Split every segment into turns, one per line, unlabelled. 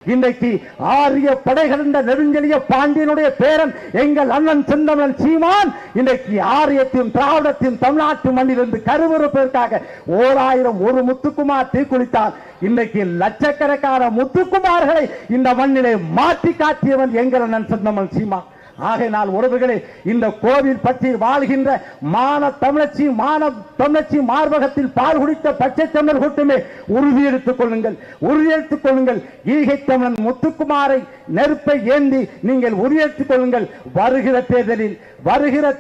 இன்றைக்கு ஆரிய படைகளந்த நெடுஞ்செழிய பாண்டியனுடைய பேரன் எங்கள் அண்ணன் செந்தமிழன் சீமான் இன்றைக்கு ஆரியத்தையும் திராவிடத்தையும் தமிழ்நாட்டு மண்ணிலிருந்து கருவறுப்பதற்காக 1000 ஒரு முத்துக்குமார் தீக்குளித்தார். இன்றைக்கு லட்சக்கணக்கான முத்துக்குமார்களை இந்த மண்ணிலே மாற்றி காட்டியவன் எங்கள் அண்ணன் செந்தமிழன் சீமான். ஆகையினால் உறவுகளே, இந்த கோவில் பற்றி வாழ்கின்ற தமிழச்சி மார்பகத்தில் பால் குடித்த பச்சை தமிழர் கூட்டமே உறுதியெடுத்துக் கொள்ளுங்கள். ஈகை தமிழன் முத்துக்குமாரை நெருப்பை ஏந்தி நீங்கள் உறுதியெடுத்துக் கொள்ளுங்கள். வருகிற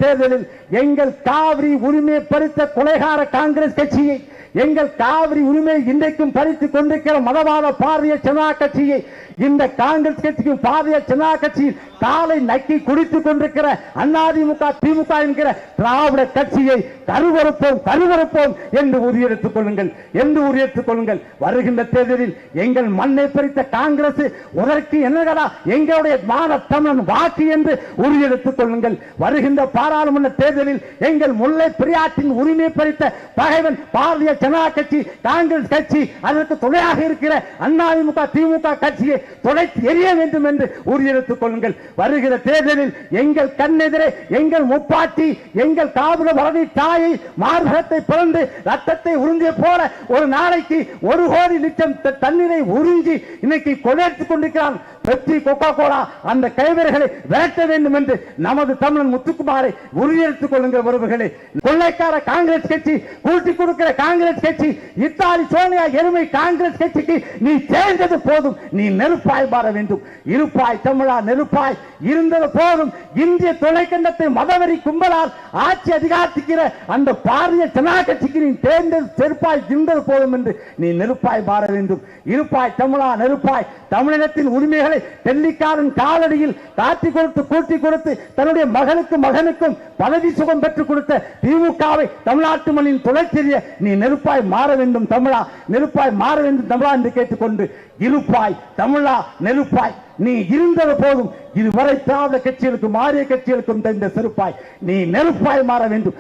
தேர்தலில் எங்கள் காவிரி உரிமையை பறித்த கொலைகார காங்கிரஸ் கட்சியை, எங்கள் காவிரி உரிமையை இன்றைக்கும் பறித்துக் கொண்டிருக்கிற மதவாத பாரதிய ஜனதா கட்சியை, இந்த காங்கிரஸ் கட்சிக்கும் பாரதிய ஜனதா கட்சியில் காலை நக்கி குடித்துக் கொண்டிருக்கிற அதிமுக திமுக என்கிற திராவிட கட்சியை கருவறுப்போம் என்று உறுதியெடுத்துக் கொள்ளுங்கள். வருகின்ற தேர்தலில் எங்கள் மண்ணை பறித்த காங்கிரஸ் உதற்கு என்னடா எங்களுடைய மான தமிழன் வாக்கு என்று உறுதியெடுத்துக் கொள்ளுங்கள். வருகின்ற பாராளுமன்ற தேர்தலில் எங்கள் முல்லை பெரியாற்றின் உரிமையை பறித்த பகைவன் பாரதிய ஜனதா கட்சி காங்கிரஸ் கட்சி, அதற்கு துணையாக இருக்கிற அதிமுக திமுக கட்சியை துடைத்து எரிய வேண்டும் என்று உறுதியெடுத்துக் கொள்ளுங்கள். வருகிற தேர்தலில் எங்கள் கண்ணெதிரே எங்கள் முப்பாட்டி, எங்கள் காவிர வரதி தாயை மார்பகத்தை பிறந்து ரத்தத்தை உறிஞ்சிய போல ஒரு நாளைக்கு 1 கோடி லிட்டர் தண்ணீரை உறிஞ்சி இன்னைக்கு கொடையெடுத்துக் கொண்டிருக்கிறான் பெப்சி கொக்கோ கோலா. அந்த கைவர்களை விரட்ட வேண்டும் என்று நமது தமிழன் முத்துக்குமாரை உறுதியெடுத்துக் கொள்ளுங்கள். உறவுகளே, கொள்ளைக்கார காங்கிரஸ் கட்சி, கூட்டி கொடுக்கிற காங்கிரஸ் கட்சி, இத்தாலி சோனியா எருமை காங்கிரஸ் கட்சிக்கு நீ சேர்ந்தது போதும், நீ நெருப்பாய் மாற வேண்டும். இருப்பாய் தமிழா, நெருப்பாய் இருந்தது போதும். இந்திய தொலைக்கண்டத்தை மதவெறி கும்பலால் ஆட்சி அதிகாரிக்கிற அந்த பாரதிய ஜனதா கட்சிக்கு நீ தேர்ந்தது செருப்பாய் இருந்தது போதும் என்று நீ நெருப்பாய் மாற வேண்டும். இருப்பாய் தமிழா, நெருப்பாய். தமிழினத்தின் உரிமைகளை டெல்லிக்காரன் காலடியில் காட்டி கொடுத்து கூட்டி கொடுத்து தன்னுடைய மகனுக்கும் பதவி சுகம் பெற்றுக் கொடுத்த திமுகவை தமிழ்நாட்டு மண்ணின் துளைச்செறிய நீ நெருப்பாய் மாற வேண்டும் தமிழா, நெருப்பாய் மாற வேண்டும் தமிழா என்று கேட்டுக்கொண்டு, இருப்பாய் தமிழா, நெருப்பாய் நீ இருந்தது போதும். இதுவரை திராவிட கட்சிகளுக்கும் ஆரிய கட்சிகளுக்கும் தந்த செருப்பாய் நீ நெருப்பாய் மாற வேண்டும்.